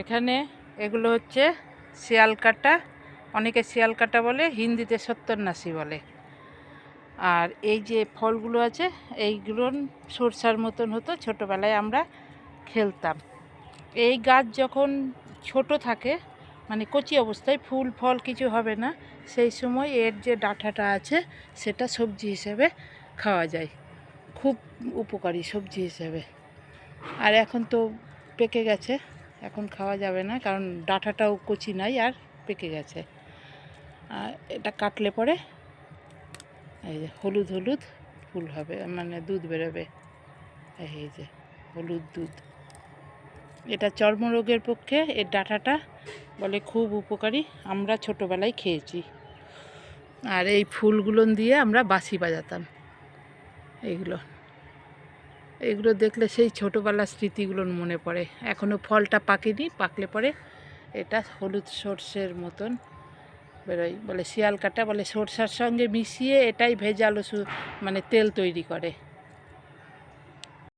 এখানে এগুলো হচ্ছে শিয়াল কাটা, অনেকে শিয়াল কাটা বলে, হিন্দিতে সত্তরনাশি বলে। আর এই যে ফলগুলো আছে এইগুলো সরষার মতন হতো, ছোটোবেলায় আমরা খেলতাম। এই গাছ যখন ছোট থাকে, মানে কচি অবস্থায়, ফুল ফল কিছু হবে না, সেই সময় এর যে ডাঁটাটা আছে সেটা সবজি হিসেবে খাওয়া যায়, খুব উপকারী সবজি হিসেবে। আর এখন তো পেকে গেছে, এখন খাওয়া যাবে না, কারণ ডাঁটাটাও কচি নাই আর পেকে গেছে। আর এটা কাটলে পরে এই যে হলুদ হলুদ ফুল হবে, মানে দুধ বেরোবে, এই যে হলুদ দুধ। এটা চর্মরোগের পক্ষে এর ডাঁটাটা বলে খুব উপকারী, আমরা ছোটোবেলায় খেয়েছি। আর এই ফুলগুলো দিয়ে আমরা বাঁশি বাজাতাম। এইগুলো দেখলে সেই ছোটোবেলার স্মৃতিগুলো মনে পড়ে। এখনও ফলটা পাকেনি, পাকলে পরে এটা হলুদ সর্ষের মতন বেরোয়, বলে শিয়াল কাটা বলে, সরষার সঙ্গে মিশিয়ে এটাই ভেজাল মানে তেল তৈরি করে।